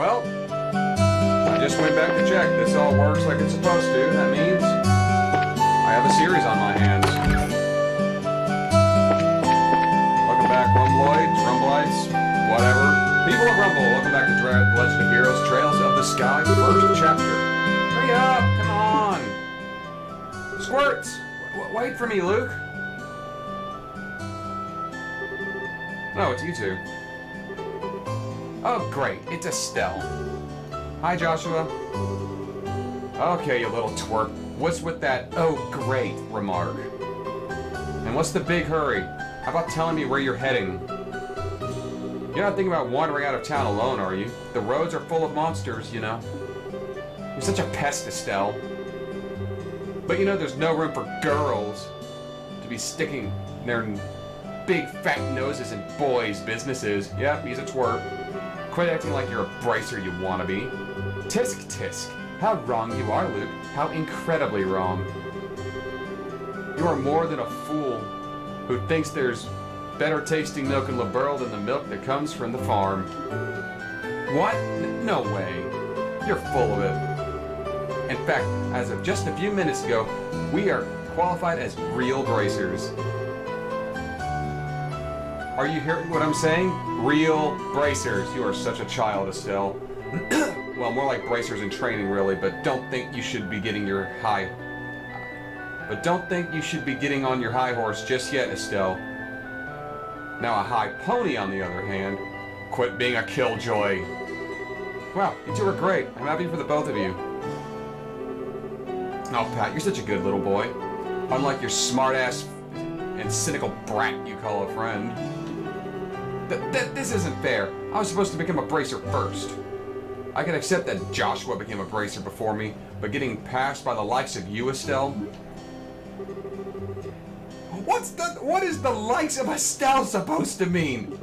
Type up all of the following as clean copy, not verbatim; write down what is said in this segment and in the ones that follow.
Well, I just went back to check. This all works like it's supposed to. That means I have a series on my hands. Welcome back, Rumblites, whatever. People of Rumble, welcome back to Legend of Heroes, Trails of the Sky, first chapter. Hurry up, come on. Squirts, wait for me, Luke. No, it's you two. Oh, great, it's Estelle. Hi, Joshua. Okay, you little twerp. What's with that, oh, great, remark? And what's the big hurry? How about telling me where you're heading? You're not thinking about wandering out of town alone, are you? The roads are full of monsters, you know. You're such a pest, Estelle. But you know there's no room for girls to be sticking their big fat noses in boys' businesses. Yep, he's a twerp. Quit acting like you're a bracer, you wannabe. Tisk tisk. How wrong you are, Luke. How incredibly wrong. You are more than a fool who thinks there's better tasting milk in Liberl than the milk that comes from the farm. What? No way. You're full of it. In fact, as of just a few minutes ago, we are qualified as real bracers. Are you hearing what I'm saying? Real bracers. You are such a child, Estelle. Well, more like bracers in training, really, but don't think you should be getting on your high horse just yet, Estelle. Now a high pony, on the other hand, quit being a killjoy. Wow, you two are great. I'm happy for the both of you. Oh, Pat, you're such a good little boy. Unlike your smart-ass and cynical brat you call a friend. This isn't fair. I was supposed to become a bracer first. I can accept that Joshua became a bracer before me, but getting passed by the likes of you, Estelle? What is the likes of Estelle supposed to mean?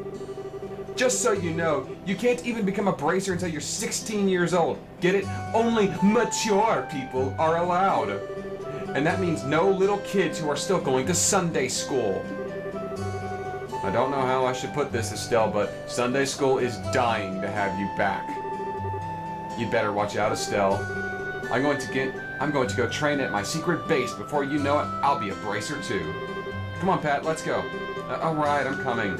Just so you know, you can't even become a bracer until you're 16 years old. Get it? Only mature people are allowed. And that means no little kids who are still going to Sunday school. I don't know how I should put this, Estelle, but Sunday school is dying to have you back. You'd better watch out, Estelle. I'm going to go train at my secret base. Before you know it, I'll be a bracer too. Come on, Pat, let's go. All right, I'm coming.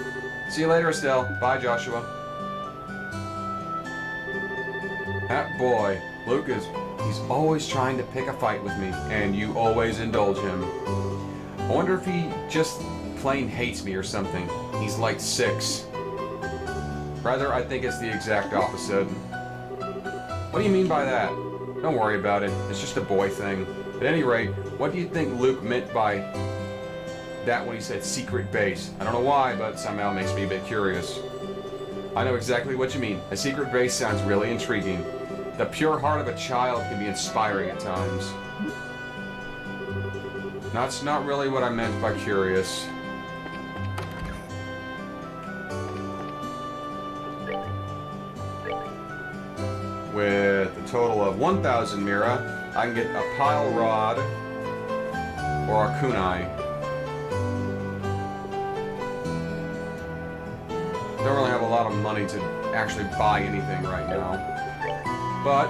See you later, Estelle. Bye, Joshua. That boy, Luke he's always trying to pick a fight with me, and you always indulge him. I wonder if he just plain hates me or something. He's like 6. Rather, I think it's the exact opposite. What do you mean by that? Don't worry about it. It's just a boy thing. At any rate, what do you think Luke meant by that when he said secret base? I don't know why, but somehow it makes me a bit curious. I know exactly what you mean. A secret base sounds really intriguing. The pure heart of a child can be inspiring at times. That's not really what I meant by curious. With a total of 1,000 Mira, I can get a pile rod or a kunai. Don't really have a lot of money to actually buy anything right now. But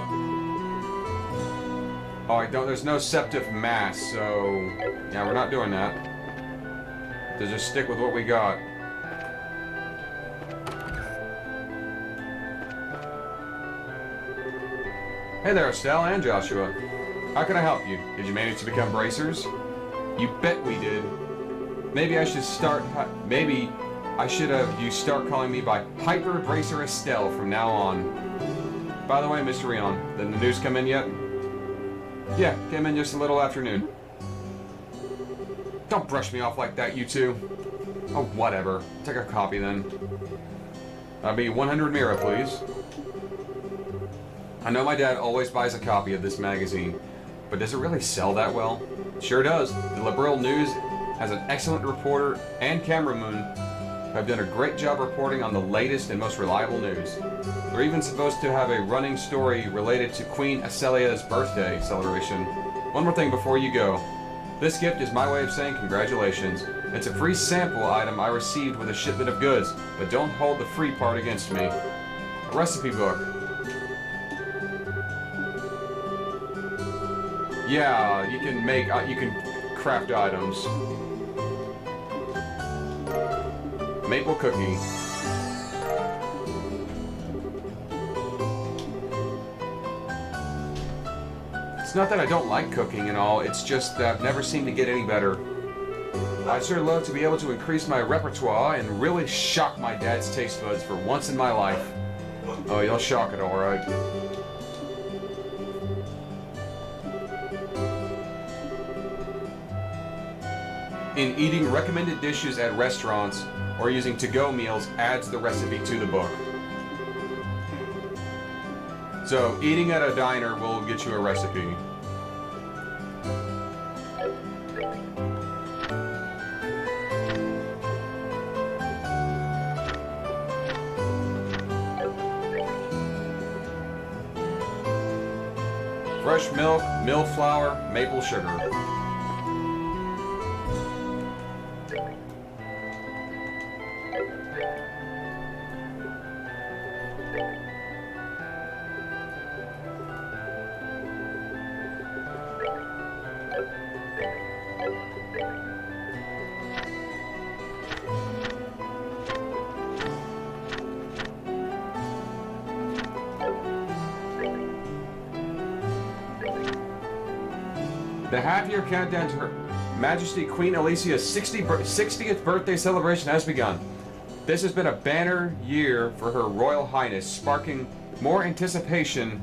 there's no septive mass, so yeah, we're not doing that. So just stick with what we got. Hey there, Estelle and Joshua. How can I help you? Did you manage to become bracers? You bet we did. Maybe I should have you start calling me by Hyper Bracer Estelle from now on. By the way, Mr. Rion, did the news come in yet? Yeah, came in just a little afternoon. Don't brush me off like that, you two. Oh, whatever. Take a copy then. That'll be 100 Mira, please. I know my dad always buys a copy of this magazine, but does it really sell that well? Sure does. The Liberal News has an excellent reporter and cameraman who have done a great job reporting on the latest and most reliable news. They're even supposed to have a running story related to Queen Acelia's birthday celebration. One more thing before you go. This gift is my way of saying congratulations. It's a free sample item I received with a shipment of goods, but don't hold the free part against me. A recipe book. Yeah, you can make, you can craft items. Maple cookie. It's not that I don't like cooking and all, it's just that I've never seemed to get any better. I'd sure love to be able to increase my repertoire and really shock my dad's taste buds for once in my life. Oh, you'll shock it, alright. In eating recommended dishes at restaurants or using to-go meals adds the recipe to the book. So, eating at a diner will get you a recipe. Fresh milk, mill flour, maple sugar. The half-year countdown to Her Majesty Queen Alicia's 60th birthday celebration has begun. This has been a banner year for Her Royal Highness, sparking more anticipation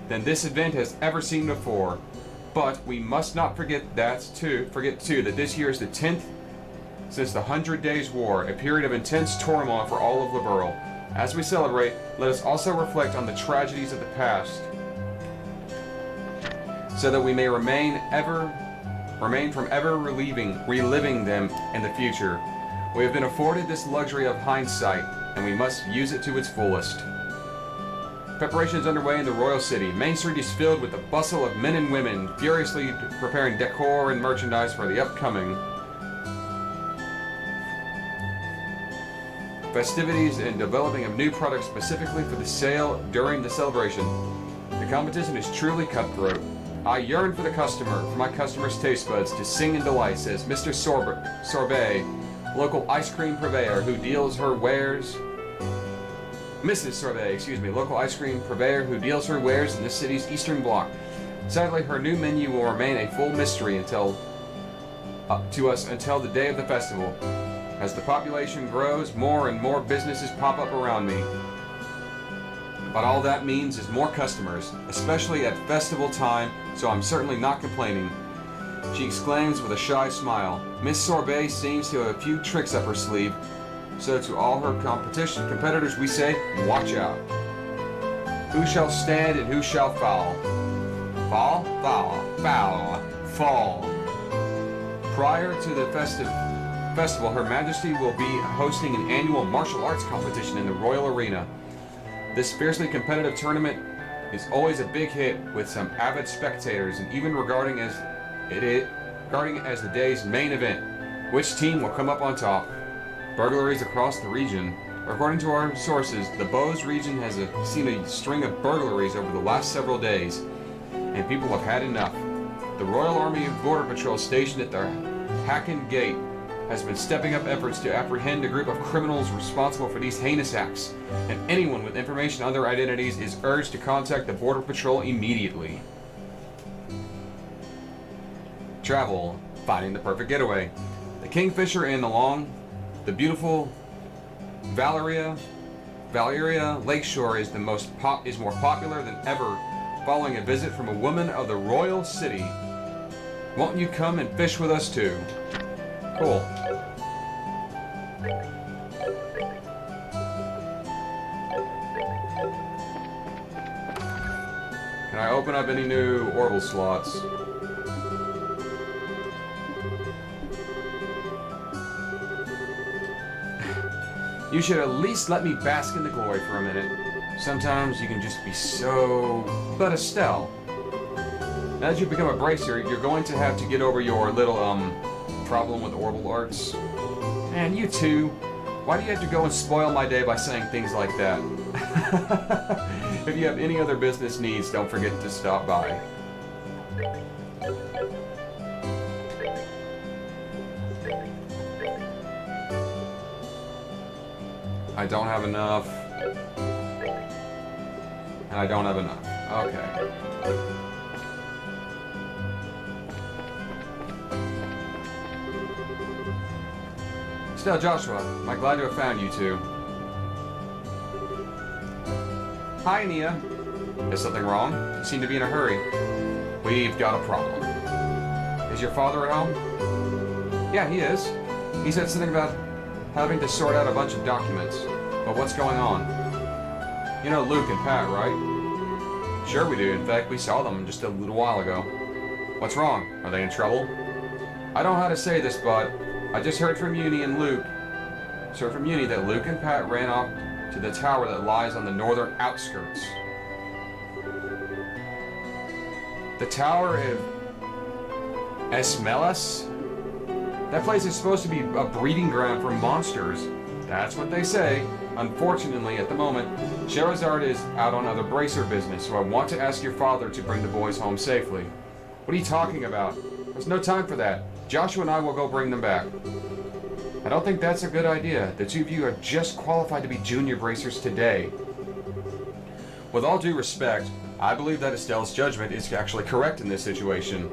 than this event has ever seen before. But we must not forget too that this year is the 10th since the 100 Days War, a period of intense turmoil for all of Liberl. As we celebrate, let us also reflect on the tragedies of the past, so that we may remain from ever reliving them in the future. We have been afforded this luxury of hindsight, and we must use it to its fullest. Preparations underway in the royal city. Main Street is filled with the bustle of men and women, furiously preparing decor and merchandise for the upcoming festivities and developing of new products specifically for the sale during the celebration. The competition is truly cutthroat. I yearn for my customers' taste buds to sing in delight, says Mr. Sorbet, local ice cream purveyor who deals her wares. Mrs. Sorbet, local ice cream purveyor who deals her wares in the city's eastern block. Sadly, her new menu will remain a full mystery to us until the day of the festival. As the population grows, more and more businesses pop up around me. But all that means is more customers, especially at festival time, so I'm certainly not complaining. She exclaims with a shy smile. Miss Sorbet seems to have a few tricks up her sleeve, so to all her competitors we say, watch out. Who shall stand and who shall fall? Fall, foul, foul, fall. Prior to the festival, Her Majesty will be hosting an annual martial arts competition in the Royal Arena. This fiercely competitive tournament is always a big hit with some avid spectators, and even regarding as the day's main event. Which team will come up on top? Burglaries across the region. According to our sources, the Bose region has seen a string of burglaries over the last several days, and people have had enough. The Royal Army of Border Patrol stationed at the Hacken Gate has been stepping up efforts to apprehend a group of criminals responsible for these heinous acts, and anyone with information on their identities is urged to contact the Border Patrol immediately. Travel, finding the perfect getaway. The Kingfisher Inn along the beautiful Valeria Lakeshore is more popular than ever, following a visit from a woman of the royal city. Won't you come and fish with us too? Cool. Can I open up any new orbital slots? You should at least let me bask in the glory for a minute. Sometimes you can just be so... But Estelle, as you become a bracer, you're going to have to get over your little, problem with orbital arts. And you too. Why do you have to go and spoil my day by saying things like that? If you have any other business needs, don't forget to stop by. I don't have enough. And I don't have enough. Okay. Still, Joshua, I'm glad to have found you two. Hi, Nia. Is something wrong? You seem to be in a hurry. We've got a problem. Is your father at home? Yeah, he is. He said something about having to sort out a bunch of documents. But what's going on? You know Luke and Pat, right? Sure we do. In fact, we saw them just a little while ago. What's wrong? Are they in trouble? I don't know how to say this, but I just heard from Uni and Luke. Heard from Uni that Luke and Pat ran off to the tower that lies on the northern outskirts. The Tower of Esmelas? That place is supposed to be a breeding ground for monsters. That's what they say. Unfortunately, at the moment, Sherazard is out on other bracer business, so I want to ask your father to bring the boys home safely. What are you talking about? There's no time for that. Joshua and I will go bring them back. I don't think that's a good idea. The two of you are just qualified to be junior bracers today. With all due respect, I believe that Estelle's judgment is actually correct in this situation.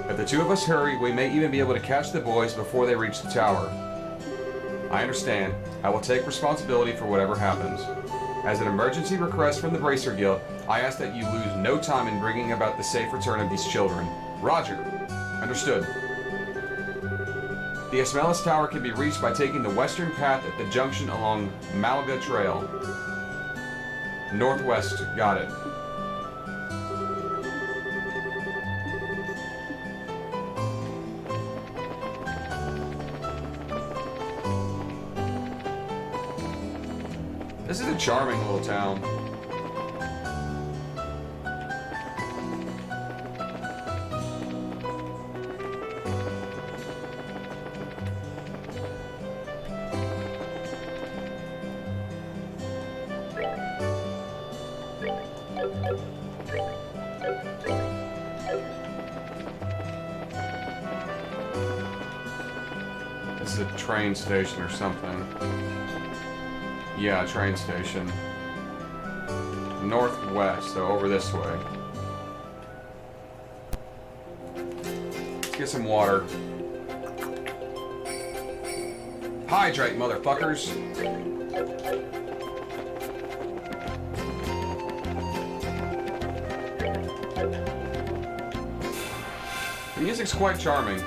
If the two of us hurry, we may even be able to catch the boys before they reach the tower. I understand. I will take responsibility for whatever happens. As an emergency request from the Bracer Guild, I ask that you lose no time in bringing about the safe return of these children. Roger. Understood. The Esmelas Tower can be reached by taking the western path at the junction along Malaga Trail. Northwest. Got it. This is a charming little town. This is a train station or something. Yeah, train station. Northwest, so over this way. Let's get some water. Hydrate, motherfuckers! The music's quite charming.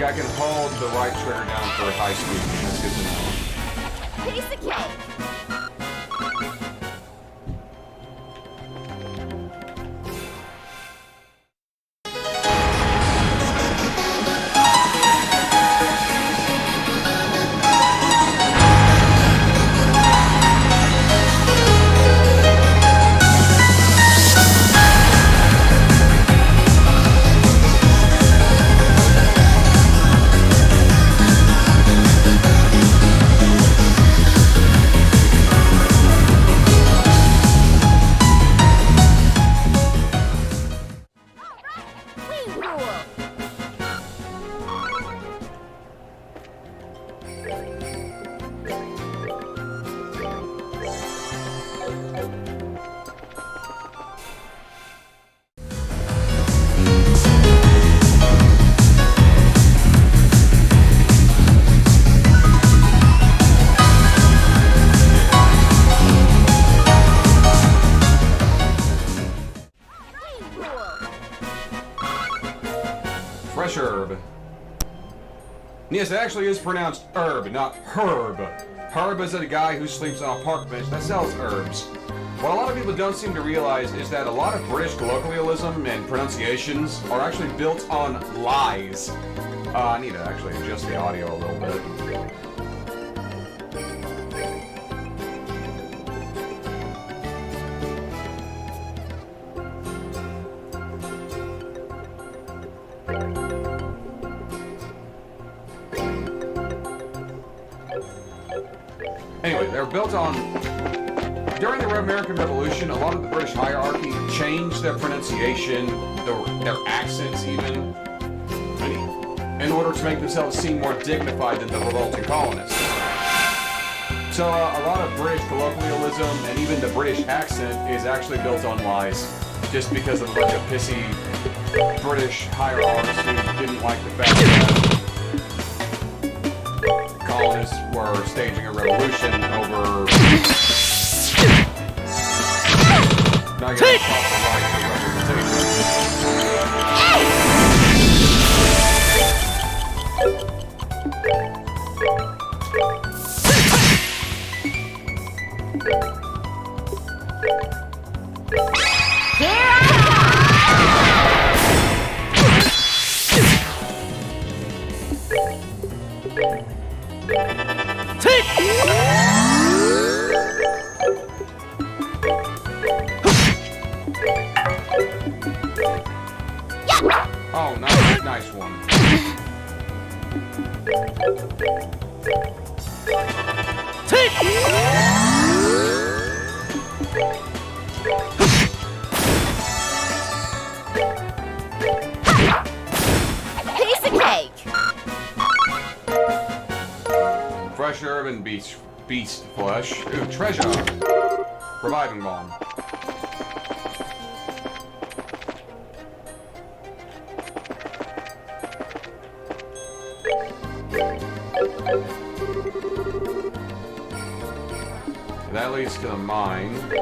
I can hold the right trigger down for high speed. That's good to know. Piece of cake. Fresh herb. Yes, it actually is pronounced herb, not herb. Herb is a guy who sleeps on a park bench that sells herbs. What a lot of people don't seem to realize is that a lot of British colloquialism and pronunciations are actually built on lies. I need to actually adjust the audio a little bit. Anyway, they're built on... During the American Revolution, a lot of the British hierarchy changed their pronunciation, their accents even, in order to make themselves seem more dignified than the revolting colonists. So a lot of British colloquialism and even the British accent is actually built on lies, just because of a bunch of pissy British hierarchs who didn't like the fact that colonists were staging a revolution over not getting proper rights or Oh, nice one. Piece of cake. Fresh herb and beast flesh. Ooh, treasure. Reviving bomb. That leads to the mine. We're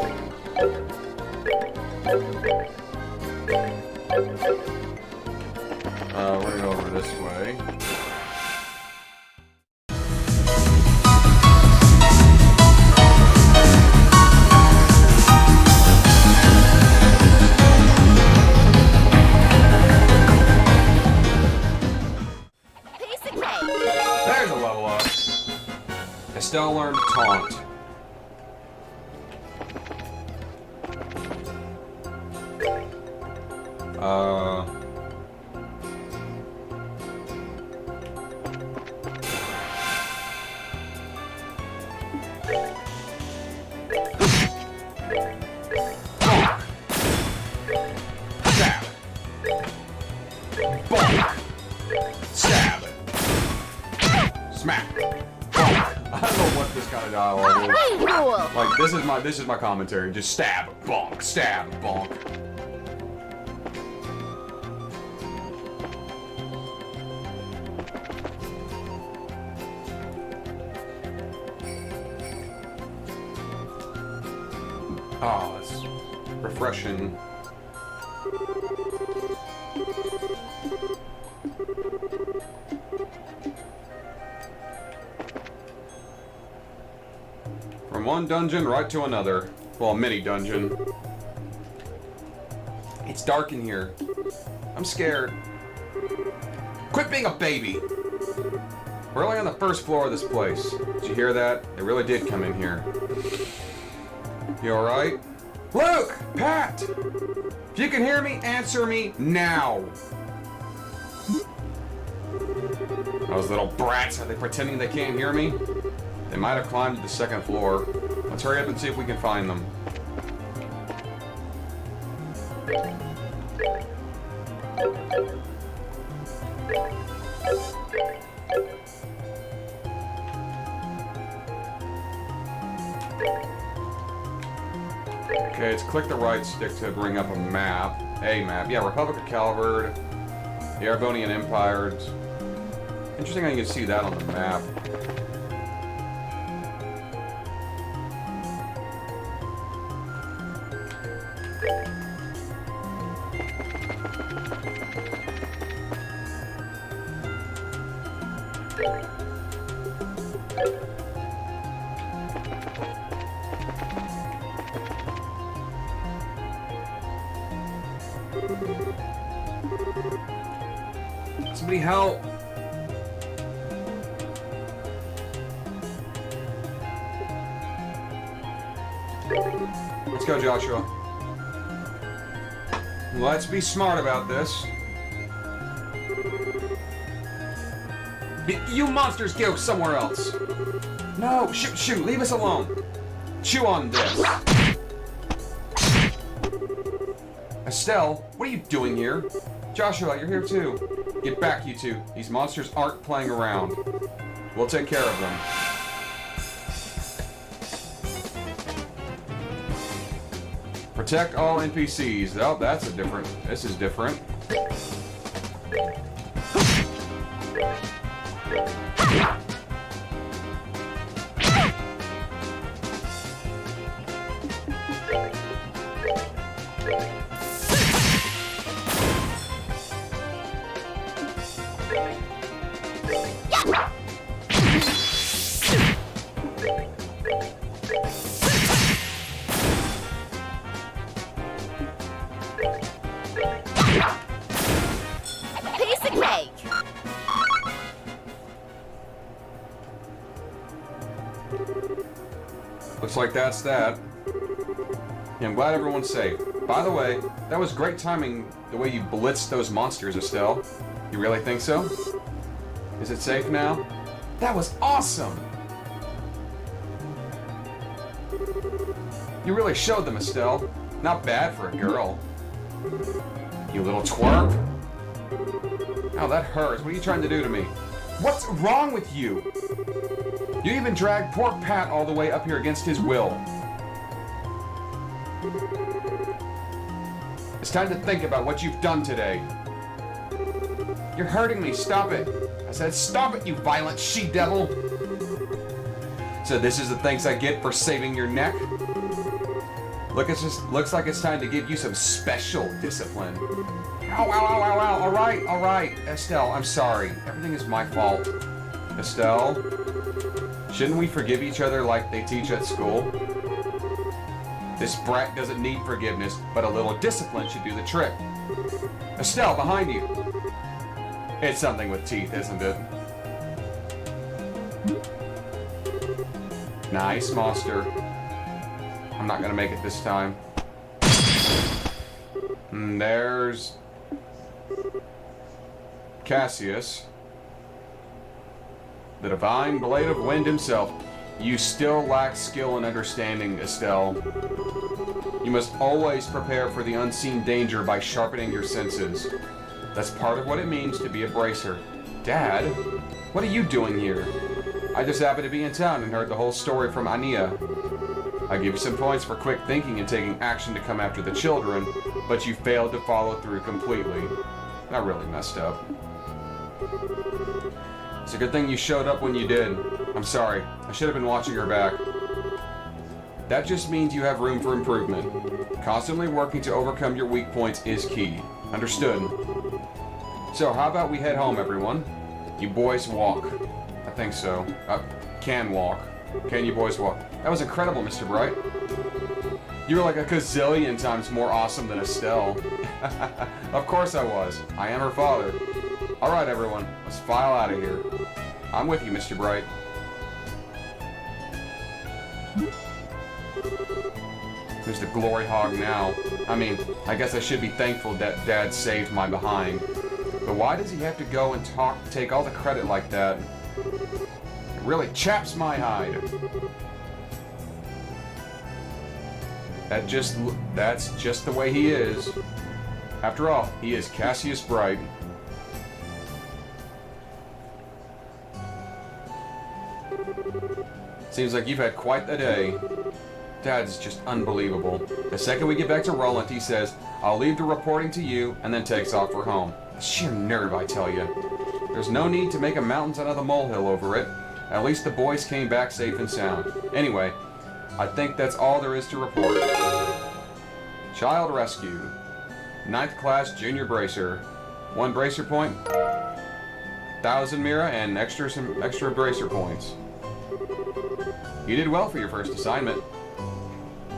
gonna go over this way. Piece of cake. There's a level up. Estelle learned taunt. Stab. Smack. Bonk. I don't know what this kind of dialogue is. Like this is my commentary. Just stab, bonk, stab, bonk. Oh, it's refreshing. From one dungeon right to another. Well, a mini dungeon. It's dark in here. I'm scared. Quit being a baby! We're only on the first floor of this place. Did you hear that? It really did come in here. You alright? Luke! Pat! If you can hear me, answer me now! Those little brats, are they pretending they can't hear me? They might have climbed to the second floor. Let's hurry up and see if we can find them. Okay, let's click the right stick to bring up a map. A map. Yeah, Republic of Calvard. The Arbonian Empire. It's interesting how you can see that on the map. Somebody help! Let's go, Joshua. Let's be smart about this. You monsters go somewhere else. No, shoot, leave us alone. Chew on this. Estelle, what are you doing here? Joshua, you're here too. Get back, you two. These monsters aren't playing around. We'll take care of them. Protect all NPCs. Oh, that's a different... This is different. Piece of cake. Looks like that's that. Yeah, I'm glad everyone's safe. By the way, that was great timing, the way you blitzed those monsters, Estelle. You really think so? Is it safe now? That was awesome! You really showed them, Estelle. Not bad for a girl. You little twerp. Ow, that hurts. What are you trying to do to me? What's wrong with you? You even dragged poor Pat all the way up here against his will. It's time to think about what you've done today. You're hurting me. Stop it. I said stop it, you violent she-devil. So this is the thanks I get for saving your neck? Looks like it's time to give you some special discipline. Ow, ow, ow, ow, ow. All right. Estelle, I'm sorry. Everything is my fault. Estelle, shouldn't we forgive each other like they teach at school? This brat doesn't need forgiveness, but a little discipline should do the trick. Estelle, behind you. It's something with teeth, isn't it? Nice, monster. I'm not gonna make it this time. And there's Cassius, the divine blade of wind himself. You still lack skill and understanding, Estelle. You must always prepare for the unseen danger by sharpening your senses. That's part of what it means to be a bracer. Dad, what are you doing here? I just happened to be in town and heard the whole story from Ania. I give you some points for quick thinking and taking action to come after the children, but you failed to follow through completely. That really messed up. It's a good thing you showed up when you did. I'm sorry. I should have been watching your back. That just means you have room for improvement. Constantly working to overcome your weak points is key. Understood? So, how about we head home, everyone? You boys walk. I think so. Can walk. Can you boys walk? That was incredible, Mr. Bright. You were like a gazillion times more awesome than Estelle. Of course I was. I am her father. Alright, everyone. Let's file out of here. I'm with you, Mr. Bright. Who's the glory hog now? I mean, I guess I should be thankful that Dad saved my behind. But why does he have to go and take all the credit like that? It really chaps my hide. That's just the way he is. After all, he is Cassius Bright. Seems like you've had quite the day. Dad's just unbelievable. The second we get back to Roland, he says, I'll leave the reporting to you, and then takes off for home. Sheer nerve, I tell you. There's no need to make a mountain out of the molehill over it. At least the boys came back safe and sound. Anyway, I think that's all there is to report. Child rescue. 9th class junior bracer. 1 bracer point. 1,000 Mira and some extra bracer points. You did well for your first assignment.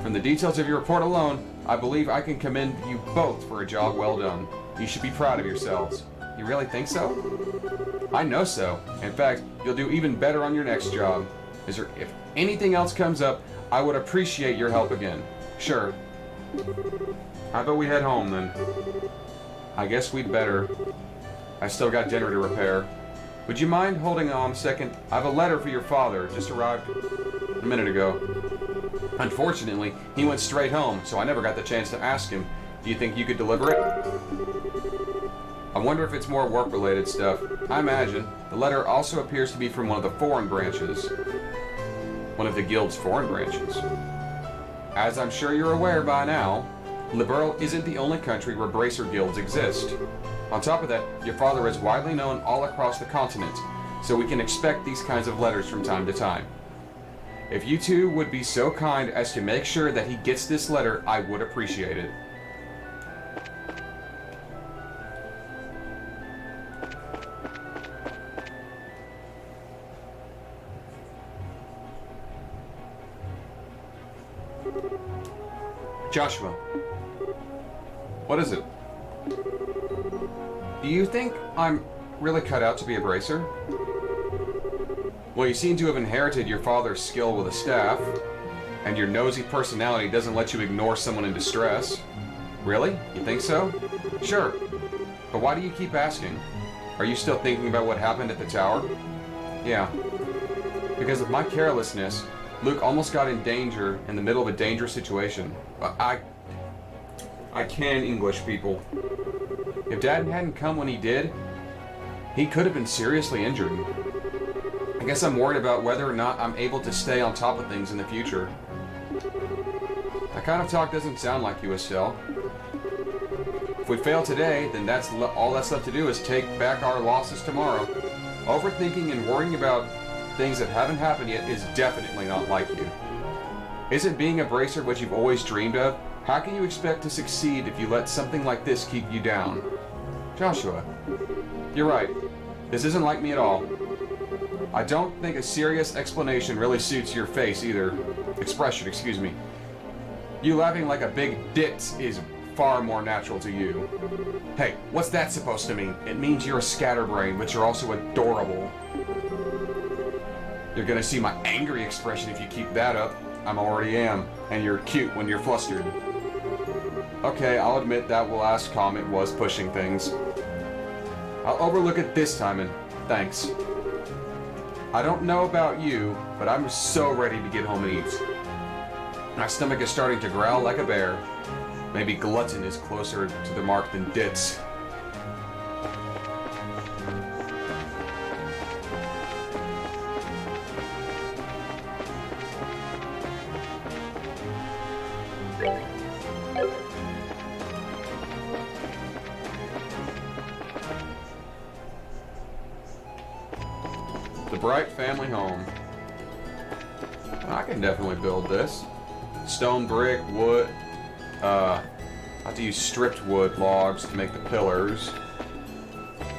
From the details of your report alone, I believe I can commend you both for a job well done. You should be proud of yourselves. You really think so? I know so. In fact, you'll do even better on your next job. If anything else comes up, I would appreciate your help again. Sure. How about we head home then? I guess we'd better. I still got dinner to repair. Would you mind holding on a second? I have a letter for your father. Just arrived a minute ago. Unfortunately, he went straight home, so I never got the chance to ask him. Do you think you could deliver it? I wonder if it's more work-related stuff. I imagine. The letter also appears to be from one of the foreign branches. One of the guild's foreign branches. As I'm sure you're aware by now, Liberl isn't the only country where bracer guilds exist. On top of that, your father is widely known all across the continent, so we can expect these kinds of letters from time to time. If you two would be so kind as to make sure that he gets this letter, I would appreciate it. Joshua, what is it? Do you think I'm really cut out to be a bracer? Well, you seem to have inherited your father's skill with a staff, and your nosy personality doesn't let you ignore someone in distress. Really? You think so? Sure. But why do you keep asking? Are you still thinking about what happened at the tower? Yeah. Because of my carelessness, Luke almost got in danger in the middle of a dangerous situation. I can English, people. If Dad hadn't come when he did, he could have been seriously injured. I guess I'm worried about whether or not I'm able to stay on top of things in the future. That kind of talk doesn't sound like you, Estelle. If we fail today, then all that's left to do is take back our losses tomorrow. Overthinking and worrying about things that haven't happened yet is definitely not like you. Isn't being a bracer what you've always dreamed of? How can you expect to succeed if you let something like this keep you down? Joshua, you're right. This isn't like me at all. I don't think a serious explanation really suits your face either. Expression, excuse me. You laughing like a big ditz is far more natural to you. Hey, what's that supposed to mean? It means you're a scatterbrain, but you're also adorable. You're gonna see my angry expression if you keep that up. I already am, and you're cute when you're flustered. Okay, I'll admit that last comment was pushing things. I'll overlook it this time, and thanks. I don't know about you, but I'm so ready to get home and eat. My stomach is starting to growl like a bear. Maybe glutton is closer to the mark than ditz. The Bright family home. I can definitely build this. Stone, brick, wood. I have to use stripped wood logs to make the pillars.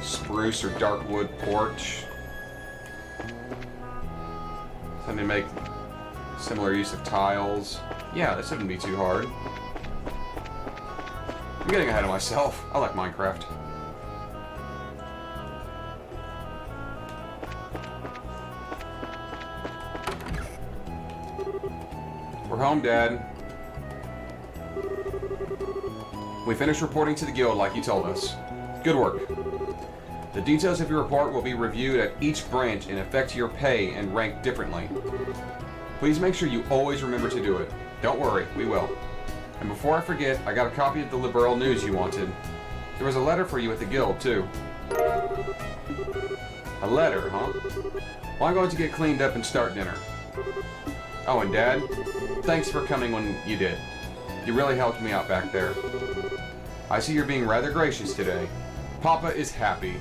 Spruce or dark wood porch. Time to make similar use of tiles. Yeah, this shouldn't be too hard. I'm getting ahead of myself. I like Minecraft. We're home, Dad. We finished reporting to the guild like you told us. Good work. The details of your report will be reviewed at each branch and affect your pay and rank differently. Please make sure you always remember to do it. Don't worry, we will. And before I forget, I got a copy of the Liberl news you wanted. There was a letter for you at the guild, too. A letter, huh? Well, I'm going to get cleaned up and start dinner. Oh, and Dad, thanks for coming when you did. You really helped me out back there. I see you're being rather gracious today. Papa is happy.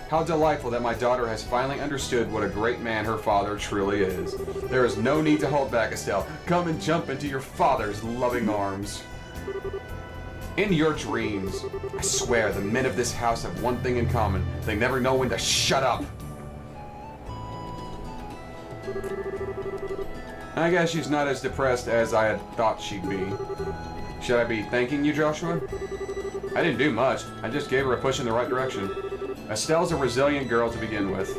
How delightful that my daughter has finally understood what a great man her father truly is. There is no need to hold back, Estelle. Come and jump into your father's loving arms. In your dreams. I swear the men of this house have one thing in common. They never know when to shut up. I guess she's not as depressed as I had thought she'd be. Should I be thanking you, Joshua? I didn't do much. I just gave her a push in the right direction. Estelle's a resilient girl to begin with.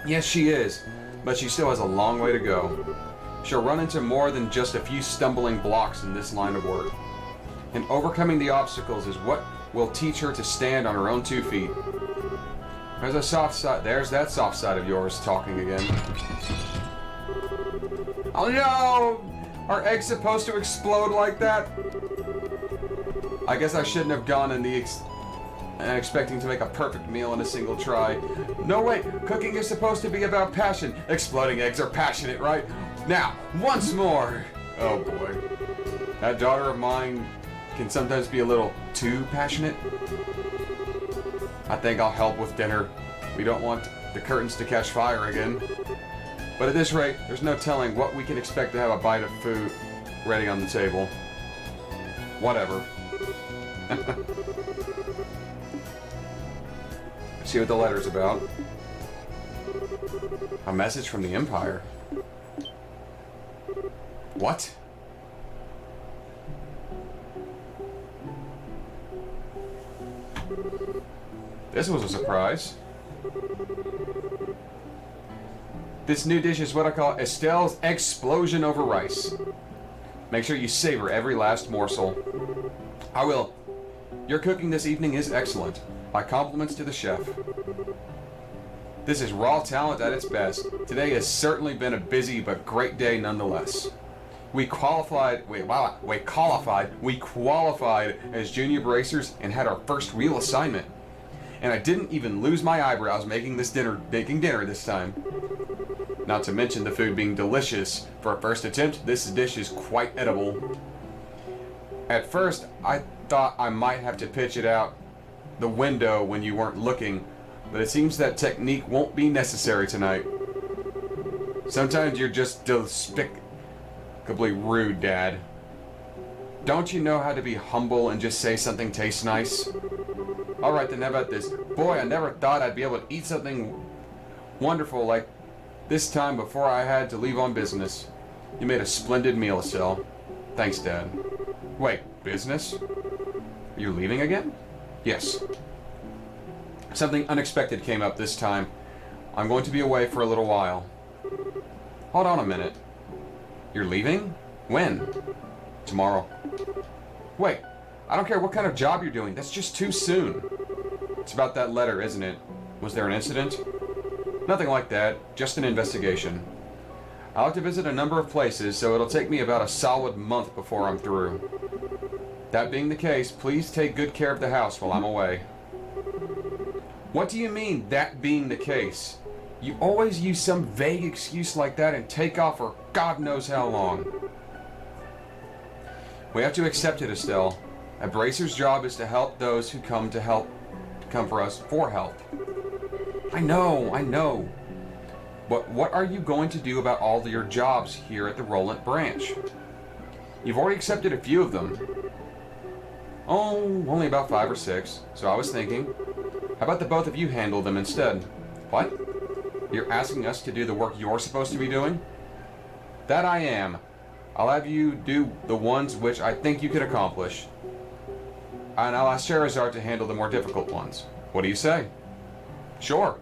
Yes, she is, but she still has a long way to go. She'll run into more than just a few stumbling blocks in this line of work. And overcoming the obstacles is what will teach her to stand on her own 2 feet. There's a soft side. There's that soft side of yours talking again. Oh no! Are eggs supposed to explode like that? I guess I shouldn't have gone in the expecting to make a perfect meal in a single try. No way! Cooking is supposed to be about passion. Exploding eggs are passionate, right? Now, once more! Oh boy. That daughter of mine can sometimes be a little too passionate. I think I'll help with dinner. We don't want the curtains to catch fire again. But at this rate, there's no telling what we can expect to have a bite of food ready on the table. Whatever. See what the letter's about. A message from the Empire. What? This was a surprise. This new dish is what I call Estelle's Explosion over Rice. Make sure you savor every last morsel. I will. Your cooking this evening is excellent. My compliments to the chef. This is raw talent at its best. Today has certainly been a busy but great day nonetheless. We qualified as junior bracers and had our first real assignment. And I didn't even lose my eyebrows making dinner this time. Not to mention the food being delicious. For a first attempt, this dish is quite edible. At first, I thought I might have to pitch it out the window when you weren't looking, but it seems that technique won't be necessary tonight. Sometimes you're just despicably rude, Dad. Don't you know how to be humble and just say something tastes nice? Alright then, how about this? Boy, I never thought I'd be able to eat something wonderful like this time before I had to leave on business. You made a splendid meal, Estelle. Thanks, Dad. Wait, business? Are you leaving again? Yes. Something unexpected came up this time. I'm going to be away for a little while. Hold on a minute. You're leaving? When? Tomorrow. Wait, I don't care what kind of job you're doing. That's just too soon. It's about that letter, isn't it? Was there an incident? Nothing like that. Just an investigation. I'll have to visit a number of places, so it'll take me about a solid month before I'm through. That being the case, please take good care of the house while I'm away. What do you mean, that being the case? You always use some vague excuse like that and take off for God knows how long. We have to accept it, Estelle. A bracer's job is to help those who come for us for help. I know. But what are you going to do about all your jobs here at the Roland branch? You've already accepted a few of them. Oh, only about 5 or 6. So I was thinking, how about the both of you handle them instead? What? You're asking us to do the work you're supposed to be doing? That I am. I'll have you do the ones which I think you could accomplish. And I'll ask Charizard to handle the more difficult ones. What do you say? Sure.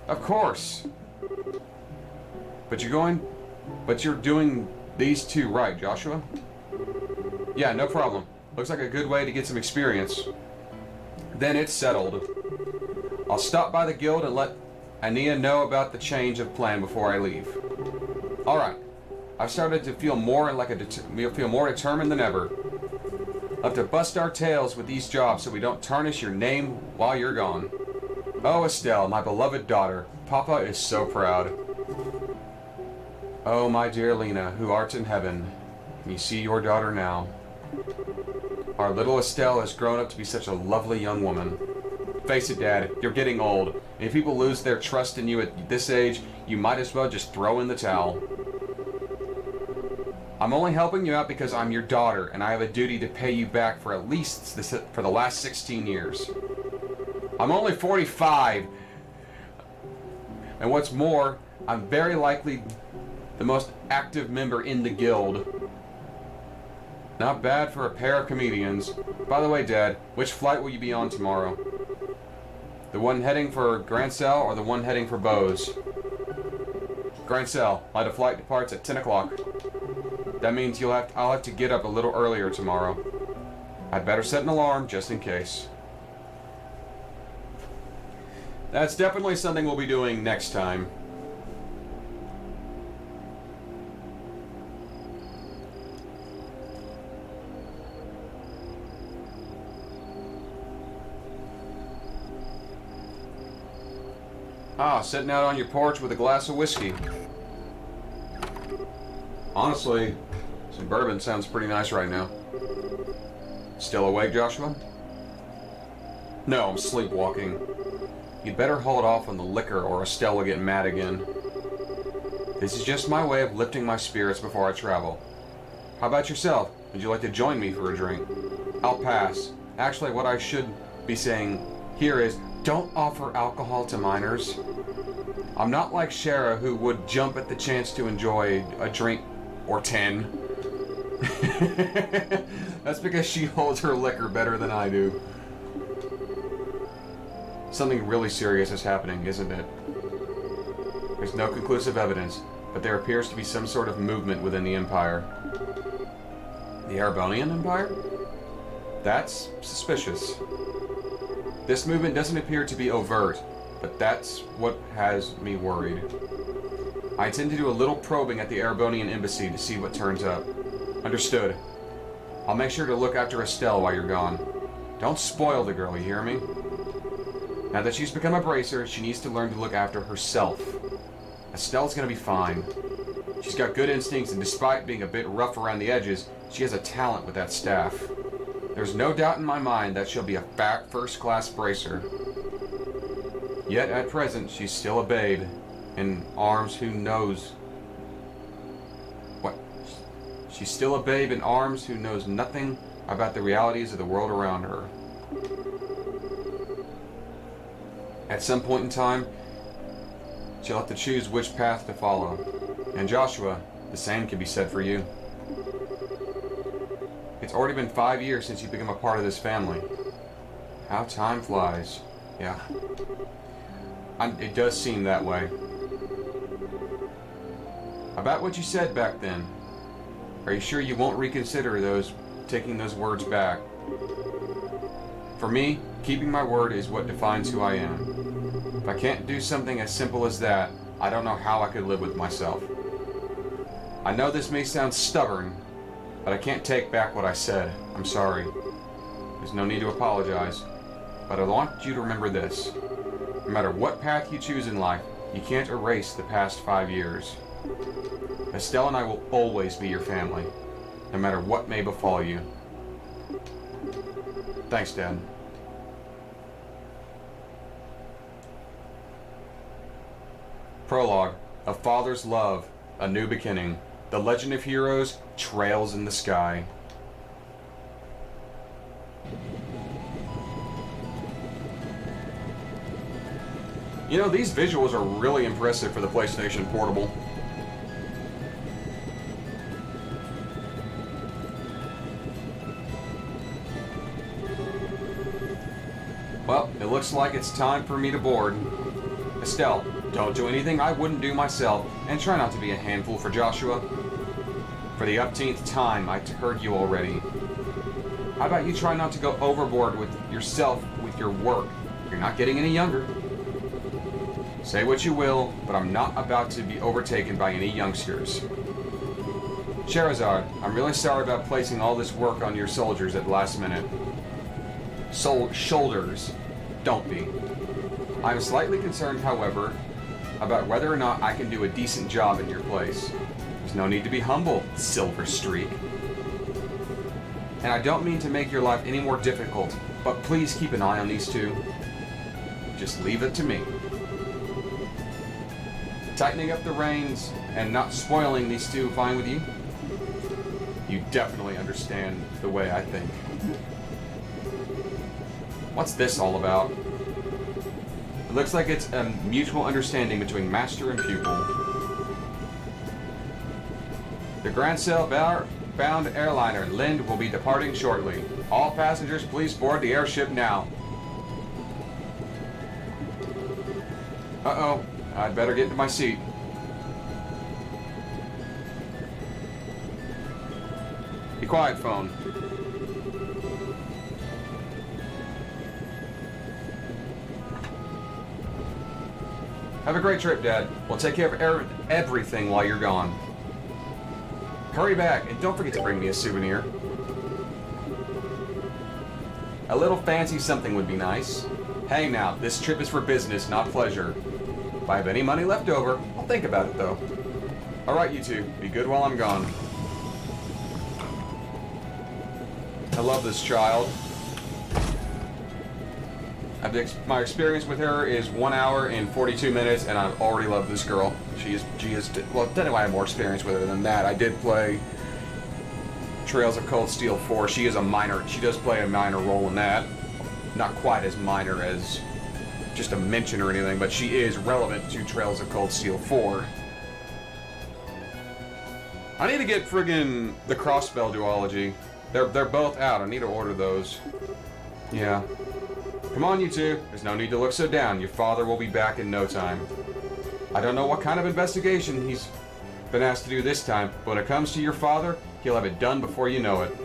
Of course. But you're doing these two right, Joshua? Yeah, no problem. Looks like a good way to get some experience. Then it's settled. I'll stop by the guild and let Ania know about the change of plan before I leave. Alright. I've started to feel more determined than ever. I'll have to bust our tails with these jobs so we don't tarnish your name while you're gone. Oh, Estelle, my beloved daughter. Papa is so proud. Oh, my dear Lena, who art in heaven, you see your daughter now. Our little Estelle has grown up to be such a lovely young woman. Face it, Dad, you're getting old. And if people lose their trust in you at this age, you might as well just throw in the towel. I'm only helping you out because I'm your daughter, and I have a duty to pay you back for at least for the last 16 years. I'm only 45. And what's more, I'm very likely the most active member in the guild. Not bad for a pair of comedians. By the way, Dad, which flight will you be on tomorrow? The one heading for Grancel or the one heading for Bose? Grancel. My flight departs at 10 o'clock. That means I'll have to get up a little earlier tomorrow. I'd better set an alarm just in case. That's definitely something we'll be doing next time. Ah, sitting out on your porch with a glass of whiskey. Honestly, some bourbon sounds pretty nice right now. Still awake, Joshua? No, I'm sleepwalking. You'd better hold off on the liquor or Estelle will get mad again. This is just my way of lifting my spirits before I travel. How about yourself? Would you like to join me for a drink? I'll pass. Actually, what I should be saying here is, don't offer alcohol to minors. I'm not like Shara, who would jump at the chance to enjoy a drink or 10. That's because she holds her liquor better than I do. Something really serious is happening, isn't it? There's no conclusive evidence, but there appears to be some sort of movement within the Empire. The Erebonian Empire? That's suspicious. This movement doesn't appear to be overt, but that's what has me worried. I intend to do a little probing at the Erebonian embassy to see what turns up. Understood. I'll make sure to look after Estelle while you're gone. Don't spoil the girl, you hear me? Now that she's become a bracer, she needs to learn to look after herself. Estelle's gonna be fine. She's got good instincts, and despite being a bit rough around the edges, she has a talent with that staff. There's no doubt in my mind that she'll be a fat first-class bracer. Yet at present, she's still a babe, in arms who knows... What? She's still a babe in arms who knows nothing about the realities of the world around her. At some point in time, she'll have to choose which path to follow. And Joshua, the same can be said for you. It's already been 5 years since you became a part of this family. How time flies. Yeah. It does seem that way. About what you said back then, are you sure you won't reconsider taking those words back? For me, keeping my word is what defines who I am. If I can't do something as simple as that, I don't know how I could live with myself. I know this may sound stubborn, but I can't take back what I said. I'm sorry. There's no need to apologize. But I want you to remember this. No matter what path you choose in life, you can't erase the past 5 years. Estelle and I will always be your family, no matter what may befall you. Thanks, Dad. Prologue. A Father's Love. A New Beginning. The Legend of Heroes trails in the sky. You know, these visuals are really impressive for the PlayStation Portable. Well, it looks like it's time for me to board. Estelle, don't do anything I wouldn't do myself, and try not to be a handful for Joshua. For the upteenth time, I heard you already. How about you try not to go overboard with yourself with your work? You're not getting any younger. Say what you will, but I'm not about to be overtaken by any youngsters. Sherazade, I'm really sorry about placing all this work on your soldiers at the last minute. Shoulders. Don't be. I'm slightly concerned, however, about whether or not I can do a decent job in your place. There's no need to be humble, Silver Streak. And I don't mean to make your life any more difficult, but please keep an eye on these two. Just leave it to me. Tightening up the reins and not spoiling these two fine with you? You definitely understand the way I think. What's this all about? It looks like it's a mutual understanding between master and pupil. The Grand Sail bound airliner Lind will be departing shortly. All passengers, please board the airship now. Uh-oh. I'd better get to my seat. Be quiet, phone. Have a great trip, Dad. We'll take care of everything while you're gone. Hurry back, and don't forget to bring me a souvenir. A little fancy something would be nice. Hey now, this trip is for business, not pleasure. If I have any money left over, I'll think about it though. Alright, you two, be good while I'm gone. I love this child. My experience with her is 1 hour and 42 minutes, and I've already loved this girl. She is, well, technically I have more experience with her than that. I did play Trails of Cold Steel 4. She does play a minor role in that. Not quite as minor as just a mention or anything, but she is relevant to Trails of Cold Steel 4. I need to get friggin' the Crossbell duology. They're both out. I need to order those. Yeah. Come on, you two. There's no need to look so down. Your father will be back in no time. I don't know what kind of investigation he's been asked to do this time, but when it comes to your father, he'll have it done before you know it.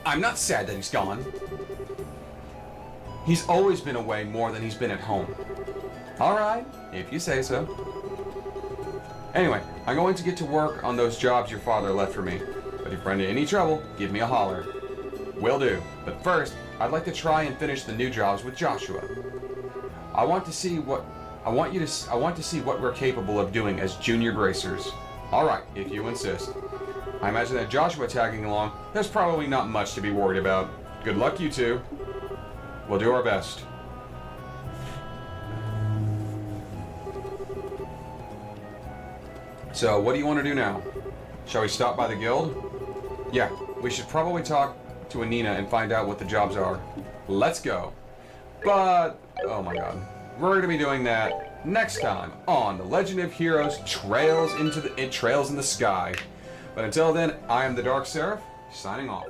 I'm not sad that he's gone. He's always been away more than he's been at home. Alright, if you say so. Anyway, I'm going to get to work on those jobs your father left for me. But if you run into any trouble, give me a holler. Will do. But first, I'd like to try and finish the new jobs with Joshua. I want to see what we're capable of doing as junior bracers. Alright, if you insist. I imagine that Joshua tagging along, there's probably not much to be worried about. Good luck, you two. We'll do our best. So, what do you want to do now? Shall we stop by the guild? Yeah, we should probably talk to Anina and find out what the jobs are. Let's go. But, oh my god. We're going to be doing that next time on The Legend of Heroes Trails in the Sky. But until then, I am the Dark Seraph, signing off.